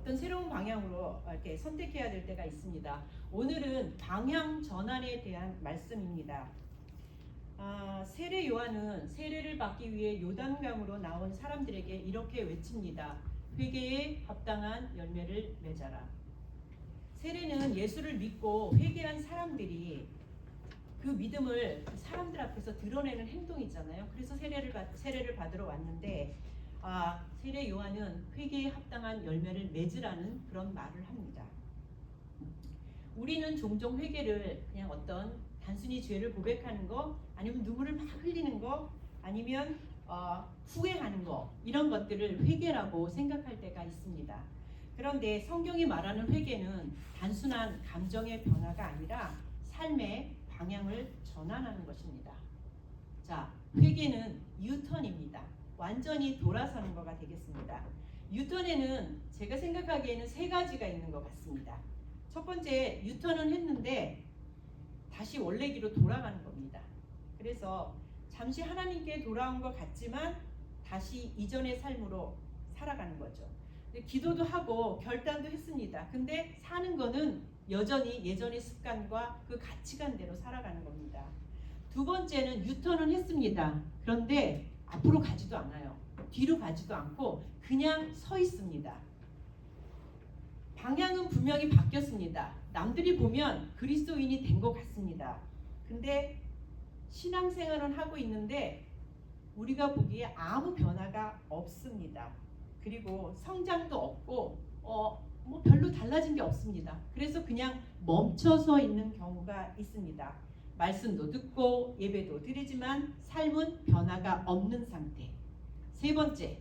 어떤 새로운 방향으로 이렇게 선택해야 될 때가 있습니다. 오늘은 방향 전환에 대한 말씀입니다. 세례 요한은 세례를 받기 위해 요단강으로 나온 사람들에게 이렇게 외칩니다. 회개에 합당한 열매를 맺어라. 세례는 예수를 믿고 회개한 사람들이 그 믿음을 사람들 앞에서 드러내는 행동이잖아요. 그래서 세례를 받으러 왔는데 세례 요한은 회개에 합당한 열매를 맺으라는 그런 말을 합니다. 우리는 종종 회개를 그냥 어떤 단순히 죄를 고백하는 거, 아니면 눈물을 막 흘리는 거, 아니면 후회하는 거, 이런 것들을 회개라고 생각할 때가 있습니다. 그런데 성경이 말하는 회개는 단순한 감정의 변화가 아니라 삶의 방향을 전환하는 것입니다. 자, 회개는 유턴입니다. 완전히 돌아서는 거가 되겠습니다. 유턴에는 제가 생각하기에는 세 가지가 있는 것 같습니다. 첫 번째, 유턴은 했는데 다시 원래 길로 돌아가는 겁니다. 그래서 잠시 하나님께 돌아온 것 같지만 다시 이전의 삶으로 살아가는 거죠. 기도도 하고 결단도 했습니다. 근데 사는 거는 여전히 예전의 습관과 그 가치관대로 살아가는 겁니다. 두 번째는 유턴은 했습니다. 그런데 앞으로 가지도 않아요. 뒤로 가지도 않고 그냥 서 있습니다. 방향은 분명히 바뀌었습니다. 남들이 보면 그리스도인이 된 것 같습니다. 근데 신앙생활은 하고 있는데 우리가 보기에 아무 변화가 없습니다. 그리고 성장도 없고 별로 달라진 게 없습니다. 그래서 그냥 멈춰서 있는 경우가 있습니다. 말씀도 듣고 예배도 드리지만 삶은 변화가 없는 상태. 세 번째,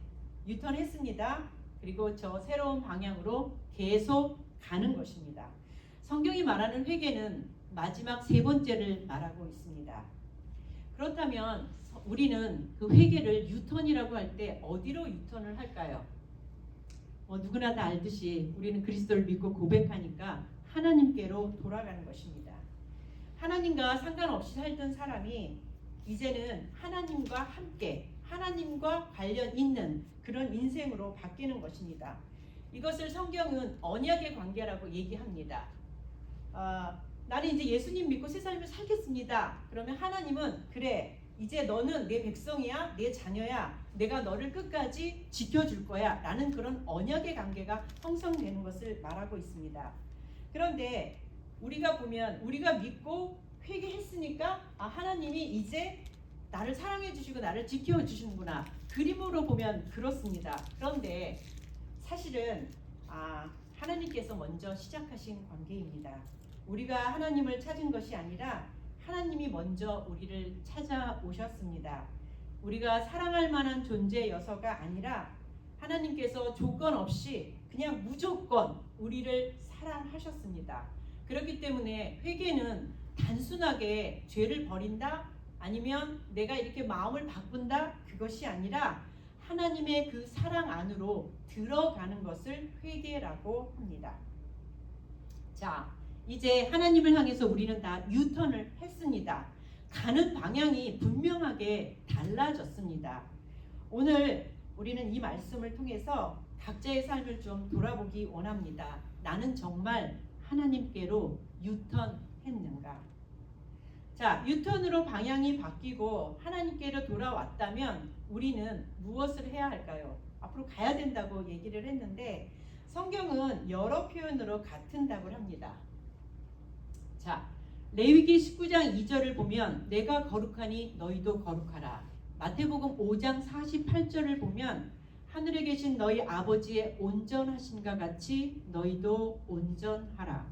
유턴했습니다. 그리고 저 새로운 방향으로 계속 가는 것입니다. 성경이 말하는 회개는 마지막 세 번째를 말하고 있습니다. 그렇다면 우리는 그 회개를 유턴이라고 할 때 어디로 유턴을 할까요? 누구나 다 알듯이 우리는 그리스도를 믿고 고백하니까 하나님께로 돌아가는 것입니다. 하나님과 상관없이 살던 사람이 이제는 하나님과 함께, 하나님과 관련 있는 그런 인생으로 바뀌는 것입니다. 이것을 성경은 언약의 관계라고 얘기합니다. 나는 이제 예수님 믿고 새 삶을 살겠습니다. 그러면 하나님은 그래, 이제 너는 내 백성이야, 내 자녀야, 내가 너를 끝까지 지켜줄 거야 라는 그런 언약의 관계가 형성되는 것을 말하고 있습니다. 그런데 우리가 보면 우리가 믿고 회개했으니까 하나님이 이제 나를 사랑해 주시고 나를 지켜 주시는구나, 그림으로 보면 그렇습니다. 그런데 사실은 하나님께서 먼저 시작하신 관계입니다. 우리가 하나님을 찾은 것이 아니라 하나님이 먼저 우리를 찾아오셨습니다. 우리가 사랑할 만한 존재여서가 아니라 하나님께서 조건 없이 그냥 무조건 우리를 사랑하셨습니다. 그렇기 때문에 회개는 단순하게 죄를 버린다, 아니면 내가 이렇게 마음을 바꾼다, 그것이 아니라 하나님의 그 사랑 안으로 들어가는 것을 회개라고 합니다. 자, 이제 하나님을 향해서 우리는 다 유턴을 했습니다. 가는 방향이 분명하게 달라졌습니다. 오늘 우리는 이 말씀을 통해서 각자의 삶을 좀 돌아보기 원합니다. 나는 정말 하나님께로 유턴했는가? 자, 유턴으로 방향이 바뀌고 하나님께로 돌아왔다면 우리는 무엇을 해야 할까요? 앞으로 가야 된다고 얘기를 했는데 성경은 여러 표현으로 같은 답을 합니다. 자, 레위기 19장 2절을 보면 내가 거룩하니 너희도 거룩하라. 마태복음 5장 48절을 보면 하늘에 계신 너희 아버지의 온전하심과 같이 너희도 온전하라.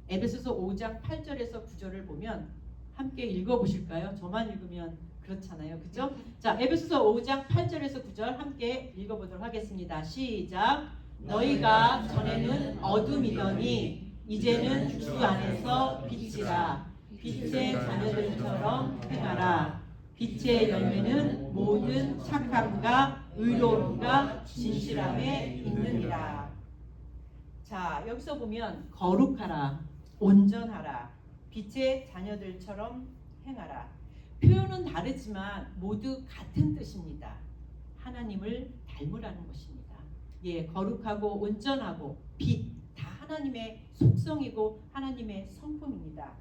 에베소서 5장 8절에서 9절을 보면 함께 읽어보실까요? 저만 읽으면 그렇잖아요, 그죠? 자, 에베소서 5장 8절에서 9절 함께 읽어보도록 하겠습니다. 시작. 너희가 전에는 어둠이더니 이제는 주 안에서 빛이라. 빛의 자녀들처럼 행하라. 빛의 열매는 모든 착함과 의로움과 진실함에 있느니라. 자, 여기서 보면 거룩하라, 온전하라, 빛의 자녀들처럼 행하라. 표현은 다르지만 모두 같은 뜻입니다. 하나님을 닮으라는 것입니다. 거룩하고 온전하고 빛 다 하나님의 속성이고 하나님의 성품입니다.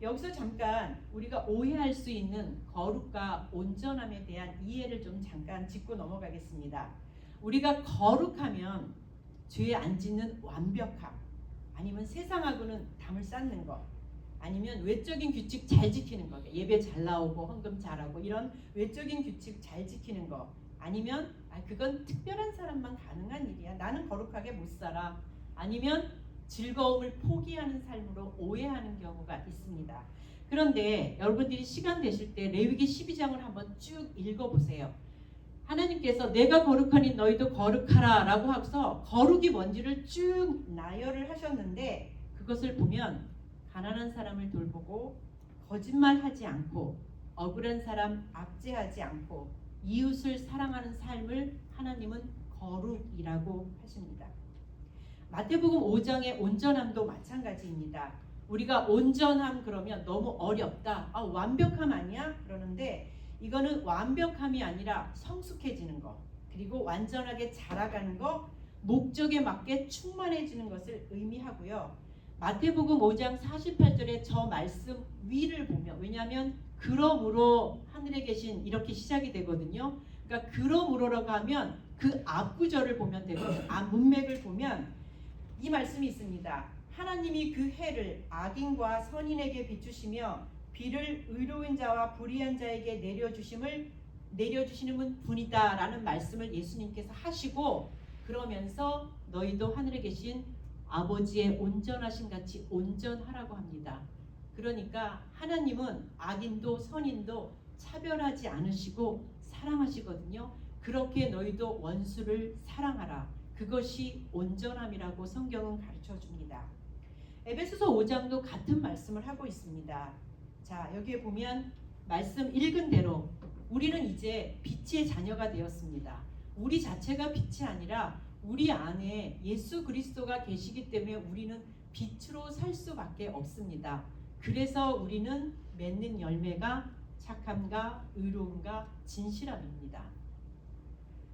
여기서 잠깐 우리가 오해할 수 있는 거룩과 온전함에 대한 이해를 좀 잠깐 짚고 넘어가겠습니다. 우리가 거룩하면 죄 안 짓는 완벽함, 아니면 세상하고는 담을 쌓는 것, 아니면 외적인 규칙 잘 지키는 거, 예배 잘 나오고 헌금 잘하고 이런 외적인 규칙 잘 지키는 거, 아니면 그건 특별한 사람만 가능한 일이야, 나는 거룩하게 못 살아, 아니면 즐거움을 포기하는 삶으로 오해하는 경우가 있습니다. 그런데 여러분들이 시간 되실 때 레위기 12장을 한번 쭉 읽어보세요. 하나님께서 내가 거룩하니 너희도 거룩하라 라고 하고서 거룩이 뭔지를 쭉 나열을 하셨는데, 그것을 보면 가난한 사람을 돌보고 거짓말하지 않고 억울한 사람 압제하지 않고 이웃을 사랑하는 삶을 하나님은 거룩이라고 하십니다. 마태복음 5장의 온전함도 마찬가지입니다. 우리가 온전함 그러면 너무 어렵다, 완벽함 아니야? 그러는데 이거는 완벽함이 아니라 성숙해지는 것, 그리고 완전하게 자라가는 것, 목적에 맞게 충만해지는 것을 의미하고요. 마태복음 5장 48절에 저 말씀 위를 보면, 왜냐하면 그러므로 하늘에 계신 이렇게 시작이 되거든요. 그러니까 그러므로라고 하면 그 앞구절을 보면 되거든요. 앞 문맥을 보면 이 말씀이 있습니다. 하나님이 그 해를 악인과 선인에게 비추시며 비를 의로운 자와 불의한 자에게 내려주시는 분이다 라는 말씀을 예수님께서 하시고, 그러면서 너희도 하늘에 계신 아버지의 온전하신 같이 온전하라고 합니다. 그러니까 하나님은 악인도 선인도 차별하지 않으시고 사랑하시거든요. 그렇게 너희도 원수를 사랑하라. 그것이 온전함이라고 성경은 가르쳐 줍니다. 에베소서 5장도 같은 말씀을 하고 있습니다. 자, 여기에 보면 말씀 읽은 대로 우리는 이제 빛의 자녀가 되었습니다. 우리 자체가 빛이 아니라 우리 안에 예수 그리스도가 계시기 때문에 우리는 빛으로 살 수밖에 없습니다. 그래서 우리는 맺는 열매가 착함과 의로움과 진실함입니다.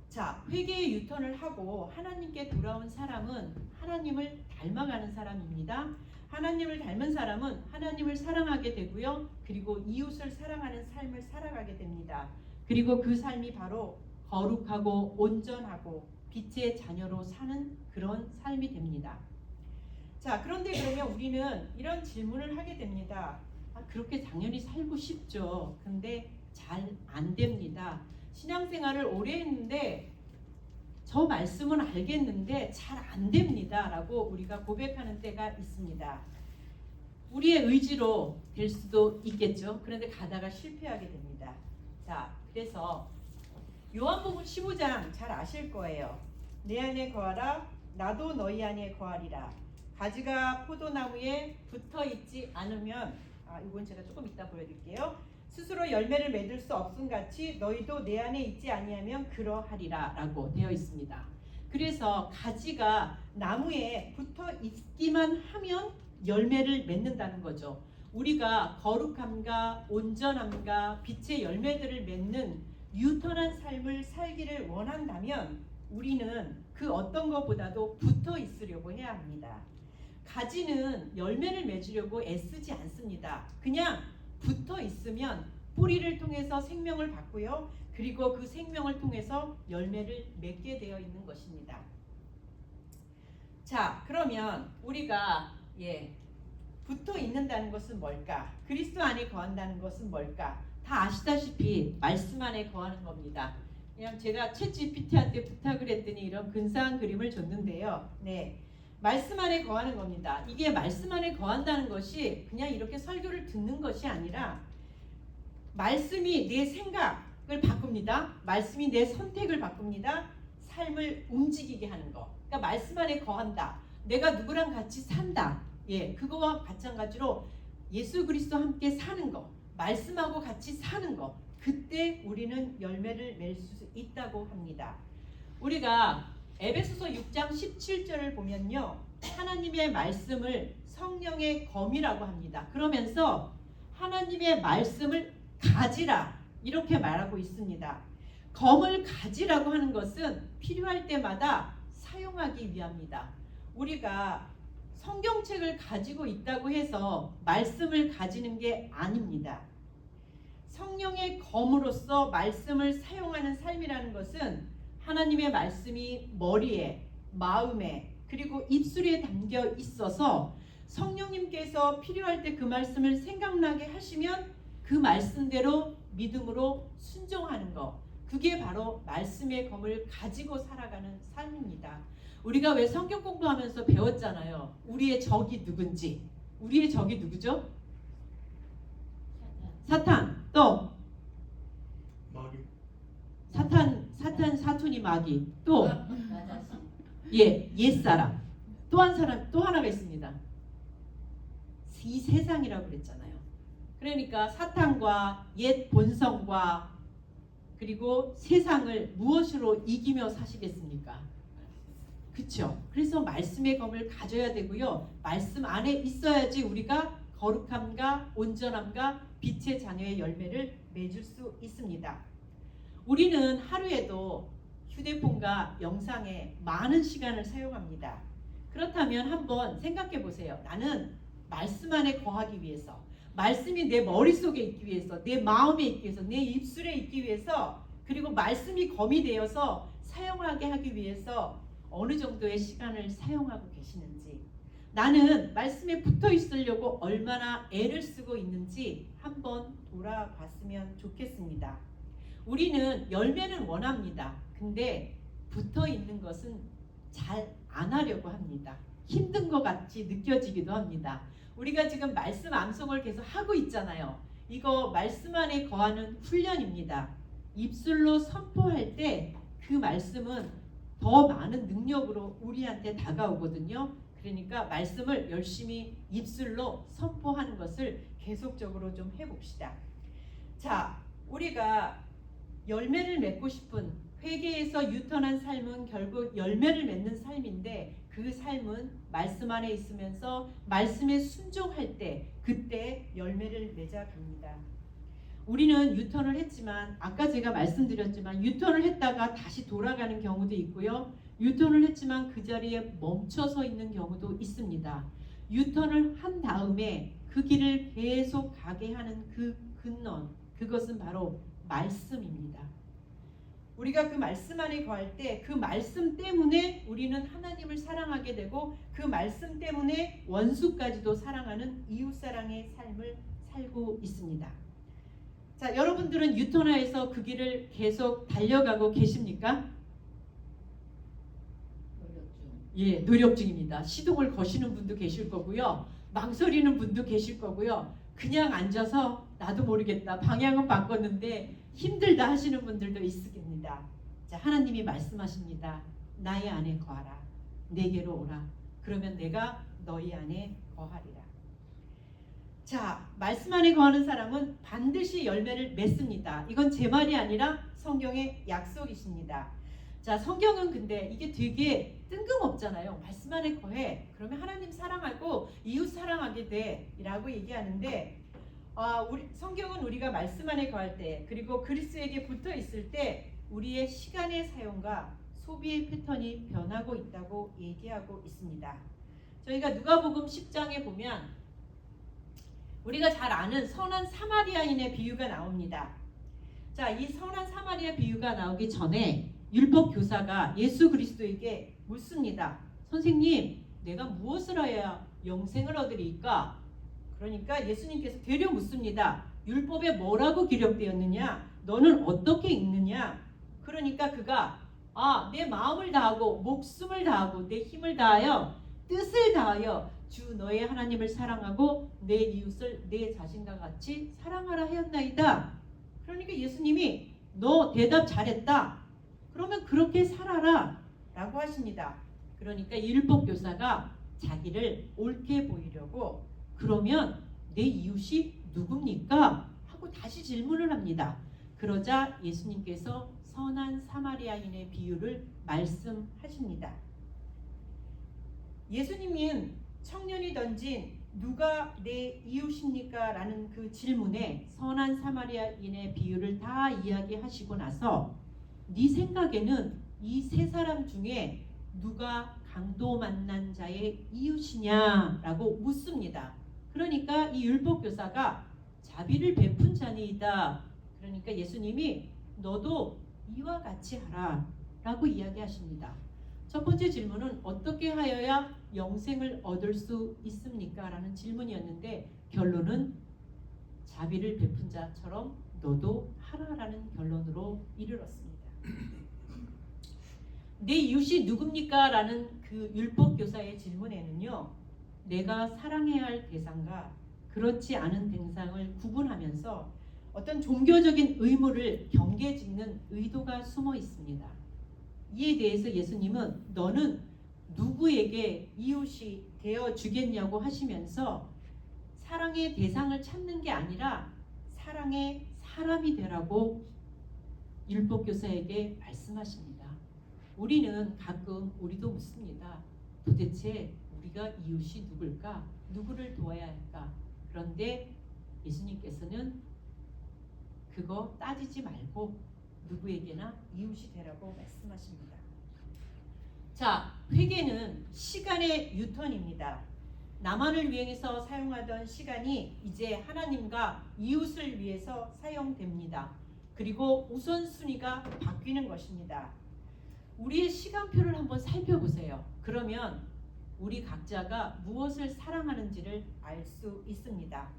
자, 회개의 유턴을 하고 하나님께 돌아온 사람은 하나님을 닮아가는 사람입니다. 하나님을 닮은 사람은 하나님을 사랑하게 되고요. 그리고 이웃을 사랑하는 삶을 살아가게 됩니다. 그리고 그 삶이 바로 거룩하고 온전하고 빛의 자녀로 사는 그런 삶이 됩니다. 자, 그런데 그러면 우리는 이런 질문을 하게 됩니다. 그렇게 당연히 살고 싶죠. 근데 잘 안 됩니다. 신앙생활을 오래 했는데 저 말씀은 알겠는데 잘 안 됩니다 라고 우리가 고백하는 때가 있습니다. 우리의 의지로 될 수도 있겠죠. 그런데 가다가 실패하게 됩니다. 자, 그래서 요한복음 15장 잘 아실 거예요. 내 안에 거하라, 나도 너희 안에 거하리라. 가지가 포도나무에 붙어있지 않으면, 이건 제가 조금 이따 보여드릴게요. 스스로 열매를 맺을 수 없음같이 너희도 내 안에 있지 아니하면 그러하리라 라고 되어 있습니다. 그래서 가지가 나무에 붙어 있기만 하면 열매를 맺는다는 거죠. 우리가 거룩함과 온전함과 빛의 열매들을 맺는 유턴한 삶을 살기를 원한다면 우리는 그 어떤 것보다도 붙어 있으려고 해야 합니다. 가지는 열매를 맺으려고 애쓰지 않습니다. 그냥 붙어 있으면 뿌리를 통해서 생명을 받고요. 그리고 그 생명을 통해서 열매를 맺게 되어 있는 것입니다. 자, 그러면 우리가 붙어 있는다는 것은 뭘까? 그리스도 안에 거한다는 것은 뭘까? 다 아시다시피 말씀 안에 거하는 겁니다. 그냥 제가 챗GPT한테 부탁을 했더니 이런 근사한 그림을 줬는데요. 말씀 안에 거하는 겁니다. 이게 말씀 안에 거한다는 것이 그냥 이렇게 설교를 듣는 것이 아니라 말씀이 내 생각을 바꿉니다. 말씀이 내 선택을 바꿉니다. 삶을 움직이게 하는 거. 그러니까 말씀 안에 거한다. 내가 누구랑 같이 산다. 그거와 마찬가지로 예수 그리스도 함께 사는 거. 말씀하고 같이 사는 거. 그때 우리는 열매를 맺을 수 있다고 합니다. 우리가 에베소서 6장 17절을 보면요. 하나님의 말씀을 성령의 검이라고 합니다. 그러면서 하나님의 말씀을 가지라 이렇게 말하고 있습니다. 검을 가지라고 하는 것은 필요할 때마다 사용하기 위함이다. 우리가 성경책을 가지고 있다고 해서 말씀을 가지는 게 아닙니다. 성령의 검으로서 말씀을 사용하는 삶이라는 것은 하나님의 말씀이 머리에, 마음에, 그리고 입술에 담겨 있어서 성령님께서 필요할 때 그 말씀을 생각나게 하시면 그 말씀대로 믿음으로 순종하는 것, 그게 바로 말씀의 검을 가지고 살아가는 삶입니다. 우리가 왜 성경 공부하면서 배웠잖아요. 우리의 적이 누군지. 우리의 적이 누구죠? 사탄. 또 마귀. 사탄 사투니 마귀. 또 옛사람. 또 한 사람, 또 하나가 있습니다. 이 세상이라고 그랬잖아요. 그러니까 사탄과 옛 본성과 그리고 세상을 무엇으로 이기며 사시겠습니까? 그렇죠. 그래서 말씀의 검을 가져야 되고요. 말씀 안에 있어야지 우리가 거룩함과 온전함과 빛의 자녀의 열매를 맺을 수 있습니다. 우리는 하루에도 휴대폰과 영상에 많은 시간을 사용합니다. 그렇다면 한번 생각해 보세요. 나는 말씀 안에 거하기 위해서, 말씀이 내 머릿속에 있기 위해서, 내 마음에 있기 위해서, 내 입술에 있기 위해서, 그리고 말씀이 검이 되어서 사용하게 하기 위해서 어느 정도의 시간을 사용하고 계시는지, 나는 말씀에 붙어 있으려고 얼마나 애를 쓰고 있는지 한번 돌아봤으면 좋겠습니다. 우리는 열매는 원합니다. 근데 붙어 있는 것은 잘 안 하려고 합니다. 힘든 것 같이 느껴지기도 합니다. 우리가 지금 말씀 암송을 계속 하고 있잖아요. 이거 말씀 안에 거하는 훈련입니다. 입술로 선포할 때 그 말씀은 더 많은 능력으로 우리한테 다가오거든요. 그러니까 말씀을 열심히 입술로 선포하는 것을 계속적으로 좀 해봅시다. 자, 우리가 열매를 맺고 싶은, 회개에서 유턴한 삶은 결국 열매를 맺는 삶인데, 그 삶은 말씀 안에 있으면서 말씀에 순종할 때 그때 열매를 맺어갑니다. 우리는 유턴을 했지만, 아까 제가 말씀드렸지만 유턴을 했다가 다시 돌아가는 경우도 있고요. 유턴을 했지만 그 자리에 멈춰서 있는 경우도 있습니다. 유턴을 한 다음에 그 길을 계속 가게 하는 그 근원, 그것은 바로 말씀입니다. 우리가 그 말씀 안에 거할 때 그 말씀 때문에 우리는 하나님을 사랑하게 되고, 그 말씀 때문에 원수까지도 사랑하는 이웃사랑의 삶을 살고 있습니다. 자, 여러분들은 유턴하에서 그 길을 계속 달려가고 계십니까? 노력 중입니다. 시동을 거시는 분도 계실 거고요. 망설이는 분도 계실 거고요. 그냥 앉아서 나도 모르겠다, 방향은 바꿨는데 힘들다 하시는 분들도 있습니다. 자, 하나님이 말씀하십니다. 나의 안에 거하라. 내게로 오라. 그러면 내가 너희 안에 거하리라. 자, 말씀 안에 거하는 사람은 반드시 열매를 맺습니다. 이건 제 말이 아니라 성경의 약속이십니다. 자, 성경은 근데 이게 되게 뜬금없잖아요. 말씀 안에 거해. 그러면 하나님 사랑하고 이웃 사랑하게 돼 라고 얘기하는데, 성경은 우리가 말씀 안에 거할 때, 그리고 그리스도에게 붙어 있을 때 우리의 시간의 사용과 소비의 패턴이 변하고 있다고 얘기하고 있습니다. 저희가 누가복음 10장에 보면 우리가 잘 아는 선한 사마리아인의 비유가 나옵니다. 자, 이 선한 사마리아 비유가 나오기 전에 율법 교사가 예수 그리스도에게 묻습니다. 선생님, 내가 무엇을 해야 영생을 얻으리까? 그러니까 예수님께서 되려 묻습니다. 율법에 뭐라고 기록되었느냐? 너는 어떻게 읽느냐? 그러니까 그가 내 마음을 다하고 목숨을 다하고 내 힘을 다하여 뜻을 다하여 주 너의 하나님을 사랑하고 내 이웃을 내 자신과 같이 사랑하라 하였나이다. 그러니까 예수님이 너 대답 잘했다. 그러면 그렇게 살아라 라고 하십니다. 그러니까 율법 교사가 자기를 옳게 보이려고, 그러면 내 이웃이 누굽니까? 하고 다시 질문을 합니다. 그러자 예수님께서 선한 사마리아인의 비유를 말씀하십니다. 예수님은 청년이 던진 누가 내 이웃입니까? 라는 그 질문에 선한 사마리아인의 비유를 다 이야기하시고 나서 네 생각에는 이 세 사람 중에 누가 강도 만난 자의 이웃이냐라고 묻습니다. 그러니까 이 율법교사가 자비를 베푼 자니이다. 그러니까 예수님이 너도 이와 같이 하라 라고 이야기하십니다. 첫 번째 질문은 어떻게 하여야 영생을 얻을 수 있습니까? 라는 질문이었는데 결론은 자비를 베푼 자처럼 너도 하라라는 결론으로 이르렀습니다. 내 이웃이 누굽니까? 라는 그 율법교사의 질문에는요, 내가 사랑해야 할 대상과 그렇지 않은 대상을 구분하면서 어떤 종교적인 의무를 경계짓는 의도가 숨어 있습니다. 이에 대해서 예수님은 너는 누구에게 이웃이 되어 주겠냐고 하시면서 사랑의 대상을 찾는 게 아니라 사랑의 사람이 되라고 율법교사에게 말씀하십니다. 우리는 가끔 우리도 묻습니다. 도대체 우리가 이웃이 누굴까? 누구를 도와야 할까? 그런데 예수님께서는 그거 따지지 말고 누구에게나 이웃이 되라고 말씀하십니다. 자, 회개는 시간의 유턴입니다. 나만을 위해서 사용하던 시간이 이제 하나님과 이웃을 위해서 사용됩니다. 그리고 우선순위가 바뀌는 것입니다. 우리의 시간표를 한번 살펴보세요. 그러면 우리 각자가 무엇을 사랑하는지를 알 수 있습니다.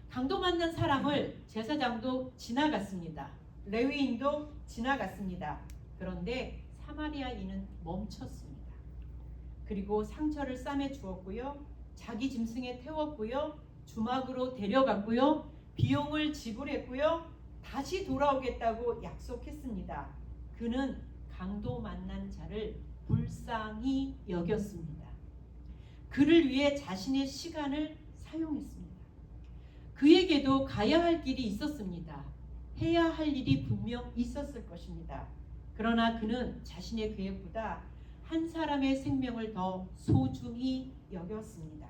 강도 만난 사람을 제사장도 지나갔습니다. 레위인도 지나갔습니다. 그런데 사마리아인은 멈췄습니다. 그리고 상처를 싸매 주었고요. 자기 짐승에 태웠고요. 주막으로 데려갔고요. 비용을 지불했고요. 다시 돌아오겠다고 약속했습니다. 그는 강도 만난 자를 불쌍히 여겼습니다. 그를 위해 자신의 시간을 사용했습니다. 그에게도 가야 할 길이 있었습니다. 해야 할 일이 분명 있었을 것입니다. 그러나 그는 자신의 계획보다 한 사람의 생명을 더 소중히 여겼습니다.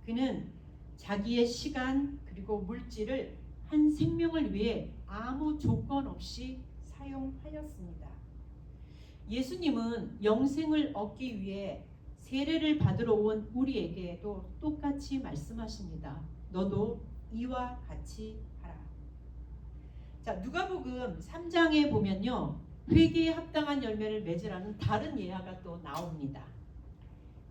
그는 자기의 시간 그리고 물질을 한 생명을 위해 아무 조건 없이 사용하였습니다. 예수님은 영생을 얻기 위해 세례를 받으러 온 우리에게도 똑같이 말씀하십니다. 너도 이와 같이 하라. 자, 누가복음 3장에 보면요, 회개에 합당한 열매를 맺으라는 다른 예화가 또 나옵니다.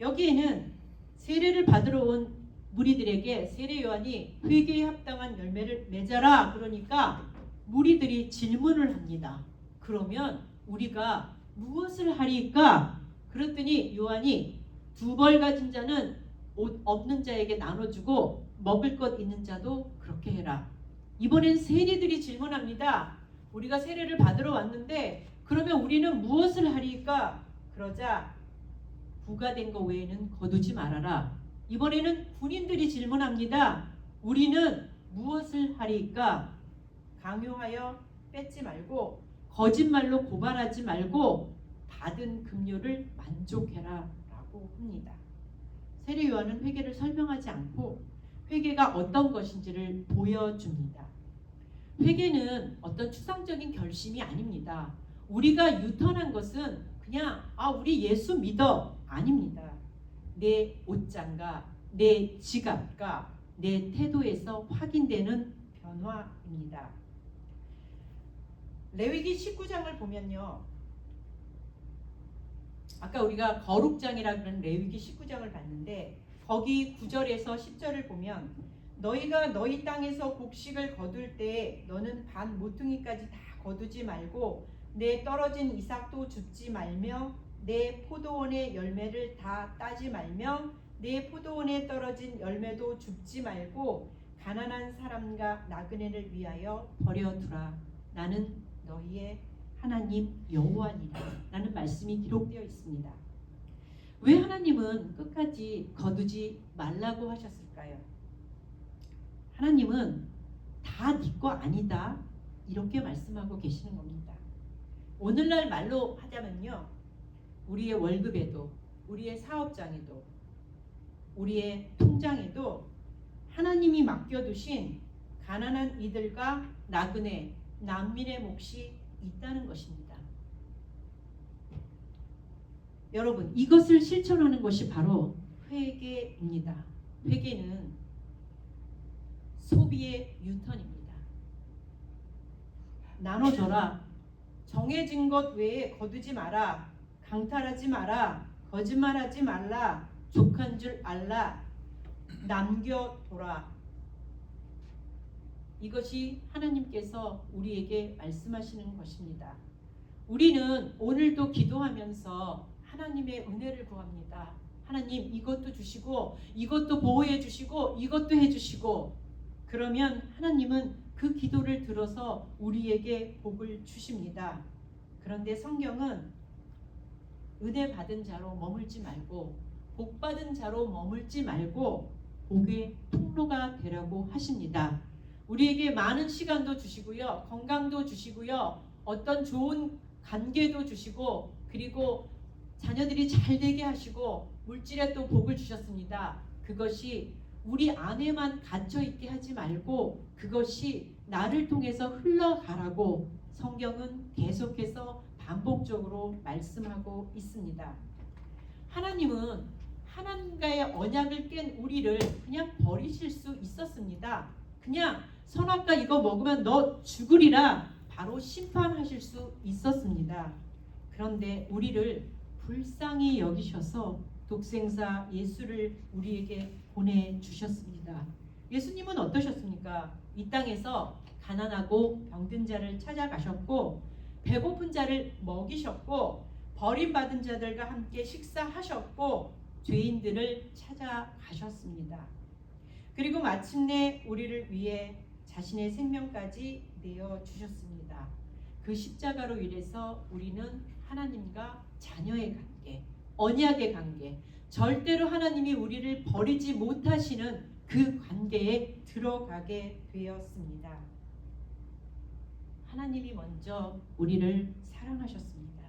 여기에는 세례를 받으러 온 무리들에게 세례 요한이 회개에 합당한 열매를 맺어라 그러니까 무리들이 질문을 합니다. 그러면 우리가 무엇을 하리까? 그랬더니 요한이 2벌 가진 자는 옷 없는 자에게 나눠주고 먹을 것 있는 자도 그렇게 해라. 이번엔 세리들이 질문합니다. 우리가 세례를 받으러 왔는데 그러면 우리는 무엇을 하리까? 그러자 부가된 것 외에는 거두지 말아라. 이번에는 군인들이 질문합니다. 우리는 무엇을 하리까? 강요하여 뺏지 말고 거짓말로 고발하지 말고 받은 급료를 만족해라 라고 합니다. 세례 요한은 회개를 설명하지 않고 회개가 어떤 것인지를 보여줍니다. 회개는 어떤 추상적인 결심이 아닙니다. 우리가 유턴한 것은 그냥 우리 예수 믿어 아닙니다. 내 옷장과 내 지갑과 내 태도에서 확인되는 변화입니다. 레위기 19장을 보면요, 아까 우리가 거룩장이라 그런 레위기 19장을 봤는데 거기 9절에서 10절을 보면 너희가 너희 땅에서 곡식을 거둘 때 너는 반 모퉁이까지 다 거두지 말고 내 떨어진 이삭도 줍지 말며 내 포도원의 열매를 다 따지 말며 내 포도원에 떨어진 열매도 줍지 말고 가난한 사람과 나그네를 위하여 버려두라. 나는 너희의 하나님 여호와니라 라는 말씀이 기록되어 있습니다. 왜 하나님은 끝까지 거두지 말라고 하셨을까요? 하나님은 다 네 거 아니다 이렇게 말씀하고 계시는 겁니다. 오늘날 말로 하자면요, 우리의 월급에도 우리의 사업장에도 우리의 통장에도 하나님이 맡겨두신 가난한 이들과 나그네 난민의 몫이 있다는 것입니다. 여러분, 이것을 실천하는 것이 바로 회개입니다. 회개는 소비의 유턴입니다. 나눠줘라. 정해진 것 외에 거두지 마라. 강탈하지 마라. 거짓말하지 말라. 족한 줄 알라. 남겨둬라. 이것이 하나님께서 우리에게 말씀하시는 것입니다. 우리는 오늘도 기도하면서 하나님의 은혜를 구합니다. 하나님, 이것도 주시고 이것도 보호해 주시고 이것도 해 주시고, 그러면 하나님은 그 기도를 들어서 우리에게 복을 주십니다. 그런데 성경은 은혜 받은 자로 머물지 말고 복 받은 자로 머물지 말고 복의 통로가 되라고 하십니다. 우리에게 많은 시간도 주시고요, 건강도 주시고요, 어떤 좋은 관계도 주시고, 그리고 자녀들이 잘 되게 하시고 물질에 또 복을 주셨습니다. 그것이 우리 안에만 갇혀 있게 하지 말고 그것이 나를 통해서 흘러가라고 성경은 계속해서 반복적으로 말씀하고 있습니다. 하나님은 하나님과의 언약을 깬 우리를 그냥 버리실 수 있었습니다. 그냥 선악과 이거 먹으면 너 죽으리라 바로 심판하실 수 있었습니다. 그런데 우리를 불쌍히 여기셔서 독생자 예수를 우리에게 보내주셨습니다. 예수님은 어떠셨습니까? 이 땅에서 가난하고 병든 자를 찾아가셨고 배고픈 자를 먹이셨고 버림받은 자들과 함께 식사하셨고 죄인들을 찾아가셨습니다. 그리고 마침내 우리를 위해 자신의 생명까지 내어주셨습니다. 그 십자가로 인해서 우리는 하나님과 자녀의 관계, 언약의 관계, 절대로 하나님이 우리를 버리지 못하시는 그 관계에 들어가게 되었습니다. 하나님이 먼저 우리를 사랑하셨습니다.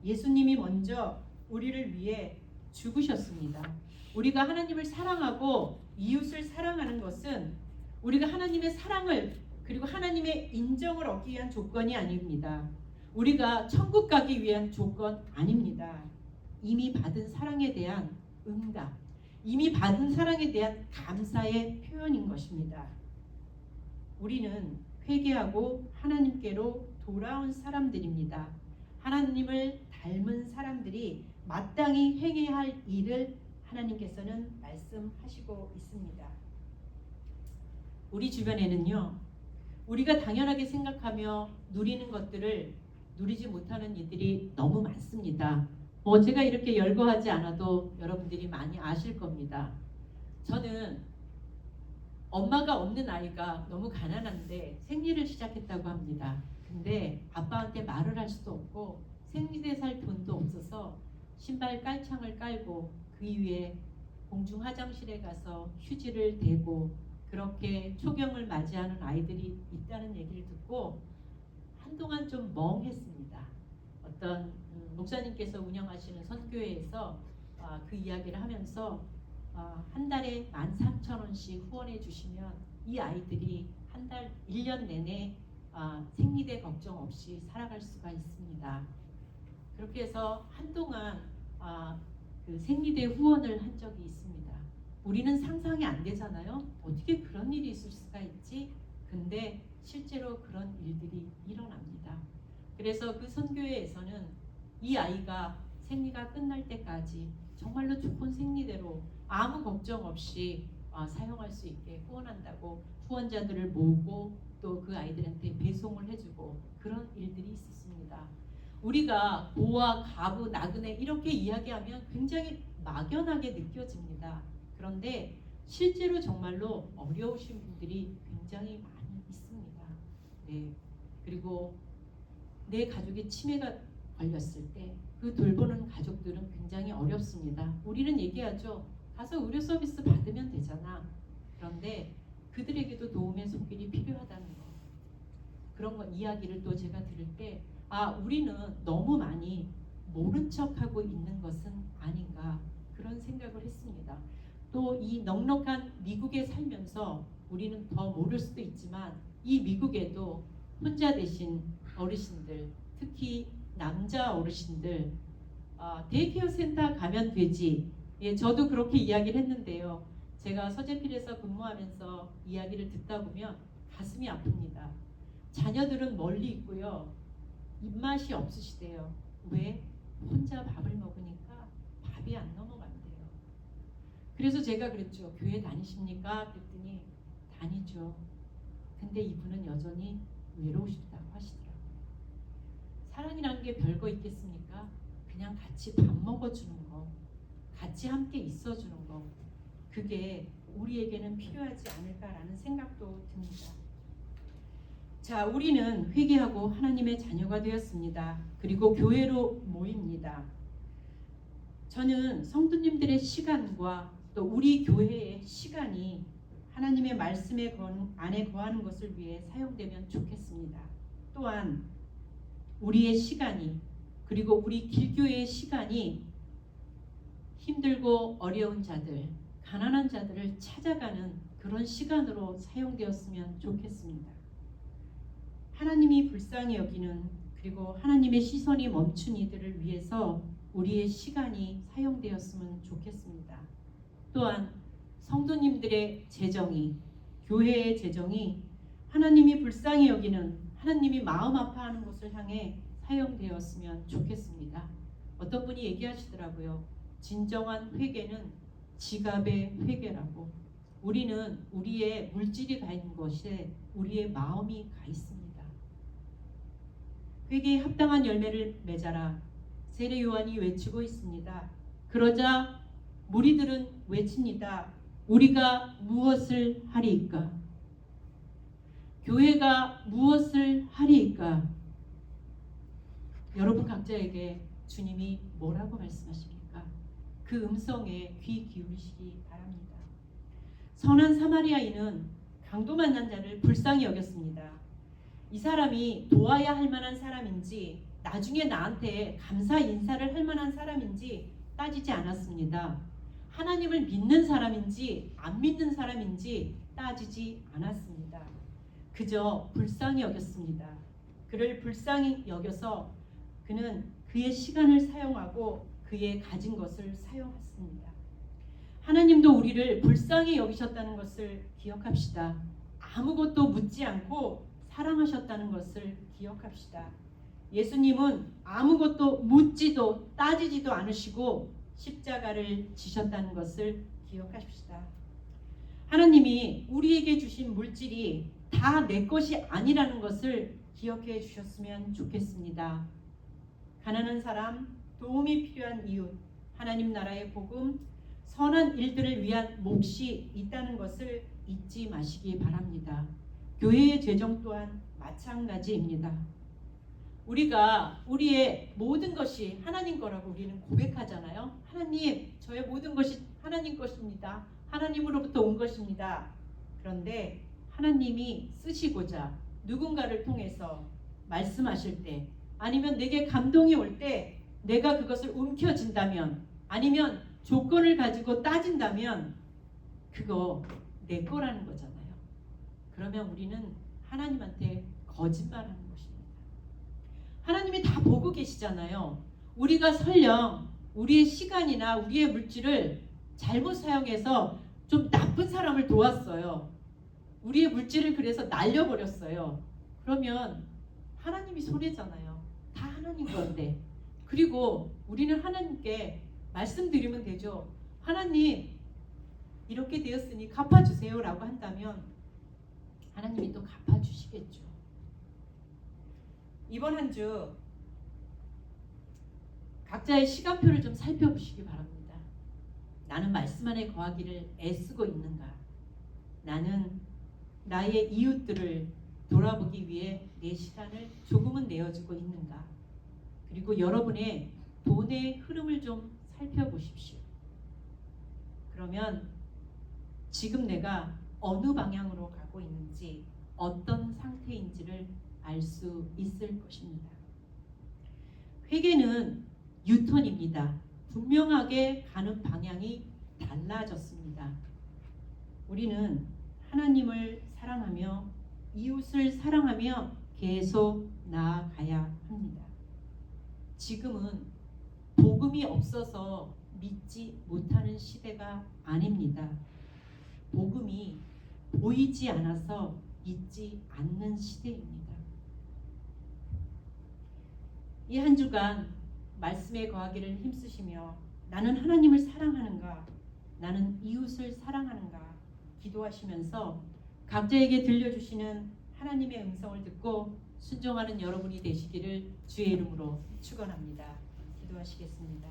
예수님이 먼저 우리를 위해 죽으셨습니다. 우리가 하나님을 사랑하고 이웃을 사랑하는 것은 우리가 하나님의 사랑을 그리고 하나님의 인정을 얻기 위한 조건이 아닙니다. 우리가 천국 가기 위한 조건 아닙니다. 이미 받은 사랑에 대한 응답, 이미 받은 사랑에 대한 감사의 표현인 것입니다. 우리는 회개하고 하나님께로 돌아온 사람들입니다. 하나님을 닮은 사람들이 마땅히 행해야 할 일을 하나님께서는 말씀하시고 있습니다. 우리 주변에는요, 우리가 당연하게 생각하며 누리는 것들을 누리지 못하는 이들이 너무 많습니다. 제가 이렇게 열거하지 않아도 여러분들이 많이 아실 겁니다. 저는 엄마가 없는 아이가 너무 가난한데 생리를 시작했다고 합니다. 근데 아빠한테 말을 할 수도 없고 생리대 살 돈도 없어서 신발 깔창을 깔고 그 위에 공중 화장실에 가서 휴지를 대고 그렇게 초경을 맞이하는 아이들이 있다는 얘기를 듣고 한동안 좀 멍했습니다. 어떤 목사님께서 운영하시는 선교회에서 그 이야기를 하면서 한 달에 13,000원씩 후원해 주시면 이 아이들이 한 달 1년 내내 생리대 걱정 없이 살아갈 수가 있습니다. 그렇게 해서 한동안 그 생리대 후원을 한 적이 있습니다. 우리는 상상이 안 되잖아요. 어떻게 그런 일이 있을 수가 있지? 근데 실제로 그런 일들이 일어납니다. 그래서 그 선교회에서는 이 아이가 생리가 끝날 때까지 정말로 좋은 생리대로 아무 걱정 없이 사용할 수 있게 후원한다고 후원자들을 모으고 또 그 아이들한테 배송을 해주고 그런 일들이 있었습니다. 우리가 고아, 가부, 나그네 이렇게 이야기하면 굉장히 막연하게 느껴집니다. 그런데 실제로 정말로 어려우신 분들이 굉장히 많이 있습니다. 네. 그리고 내 가족이 치매가 걸렸을 때 그 돌보는 가족들은 굉장히 어렵습니다. 우리는 얘기하죠. 가서 의료 서비스 받으면 되잖아. 그런데 그들에게도 도움의 손길이 필요하다는 거. 그런 거 이야기를 또 제가 들을 때 우리는 너무 많이 모른 척하고 있는 것은 아닌가 그런 생각을 했습니다. 또 이 넉넉한 미국에 살면서 우리는 더 모를 수도 있지만 이 미국에도 혼자 되신 어르신들, 특히 남자 어르신들 데이케어 센터 가면 되지. 예, 저도 그렇게 이야기를 했는데요. 제가 서재필에서 근무하면서 이야기를 듣다 보면 가슴이 아픕니다. 자녀들은 멀리 있고요. 입맛이 없으시대요. 왜? 혼자 밥을 먹으니까 밥이 안 넘어간대요. 그래서 제가 그랬죠. 교회 다니십니까? 그랬더니 다니죠. 근데 이분은 여전히 외로우시다고 하시더라고요. 사랑이란 게 별거 있겠습니까? 그냥 같이 밥 먹어주는 거, 같이 함께 있어주는 거, 그게 우리에게는 필요하지 않을까라는 생각도 듭니다. 자, 우리는 회개하고 하나님의 자녀가 되었습니다. 그리고 교회로 모입니다. 저는 성도님들의 시간과 또 우리 교회의 시간이 하나님의 말씀에 안에 거하는 것을 위해 사용되면 좋겠습니다. 또한 우리의 시간이, 그리고 우리 길교회의 시간이 힘들고 어려운 자들, 가난한 자들을 찾아가는 그런 시간으로 사용되었으면 좋겠습니다. 하나님이 불쌍히 여기는, 그리고 하나님의 시선이 멈춘 이들을 위해서 우리의 시간이 사용되었으면 좋겠습니다. 또한 성도님들의 재정이, 교회의 재정이 하나님이 불쌍히 여기는, 하나님이 마음 아파하는 곳을 향해 사용되었으면 좋겠습니다. 어떤 분이 얘기하시더라고요. 진정한 회개는 지갑의 회개라고. 우리는 우리의 물질이 가 있는 곳에 우리의 마음이 가 있습니다. 회개에 합당한 열매를 맺어라. 세례 요한이 외치고 있습니다. 그러자 무리들은 외칩니다. 우리가 무엇을 하리이까? 교회가 무엇을 하리이까? 여러분 각자에게 주님이 뭐라고 말씀하십니까? 그 음성에 귀 기울이시기 바랍니다. 선한 사마리아인은 강도 만난 자를 불쌍히 여겼습니다. 이 사람이 도와야 할 만한 사람인지, 나중에 나한테 감사 인사를 할 만한 사람인지 따지지 않았습니다. 하나님을 믿는 사람인지 안 믿는 사람인지 따지지 않았습니다. 그저 불쌍히 여겼습니다. 그를 불쌍히 여겨서 그는 그의 시간을 사용하고 그의 가진 것을 사용했습니다. 하나님도 우리를 불쌍히 여기셨다는 것을 기억합시다. 아무것도 묻지 않고 사랑하셨다는 것을 기억합시다. 예수님은 아무것도 묻지도 따지지도 않으시고 십자가를 지셨다는 것을 기억하십시다. 하나님이 우리에게 주신 물질이 다 내 것이 아니라는 것을 기억해 주셨으면 좋겠습니다. 가난한 사람, 도움이 필요한 이웃, 하나님 나라의 복음, 선한 일들을 위한 몫이 있다는 것을 잊지 마시기 바랍니다. 교회의 재정 또한 마찬가지입니다. 우리가 우리의 모든 것이 하나님 거라고 우리는 고백하잖아요. 하나님, 저의 모든 것이 하나님 것입니다. 하나님으로부터 온 것입니다. 그런데 하나님이 쓰시고자 누군가를 통해서 말씀하실 때, 아니면 내게 감동이 올 때 내가 그것을 움켜쥔다면, 아니면 조건을 가지고 따진다면 그거 내 거라는 거잖아요. 그러면 우리는 하나님한테 거짓말하는 것입니다. 하나님이 다 보고 계시잖아요. 우리가 설령 우리의 시간이나 우리의 물질을 잘못 사용해서 좀 나쁜 사람을 도왔어요. 우리의 물질을 그래서 날려버렸어요. 그러면 하나님이 손해잖아요. 다 하나님 건데. 그리고 우리는 하나님께 말씀드리면 되죠. 하나님, 이렇게 되었으니 갚아주세요 라고 한다면 하나님이 또 갚아주시겠죠. 이번 한 주 각자의 시간표를 좀 살펴보시기 바랍니다. 나는 말씀 안에 거하기를 애쓰고 있는가? 나는 나의 이웃들을 돌아보기 위해 내 시간을 조금은 내어주고 있는가? 그리고 여러분의 돈의 흐름을 좀 살펴보십시오. 그러면 지금 내가 어느 방향으로 가고 있는지, 어떤 상태인지를 알 수 있을 것입니다. 회개는 유턴입니다. 분명하게 가는 방향이 달라졌습니다. 우리는 하나님을 사랑하며 이웃을 사랑하며 계속 나아가야 합니다. 지금은 복음이 없어서 믿지 못하는 시대가 아닙니다. 복음이 보이지 않아서 믿지 않는 시대입니다. 이 한 주간 말씀에 거하기를 힘쓰시며 나는 하나님을 사랑하는가, 나는 이웃을 사랑하는가 기도하시면서 각자에게 들려주시는 하나님의 음성을 듣고 순종하는 여러분이 되시기를 주의 이름으로 축원합니다. 기도하시겠습니다.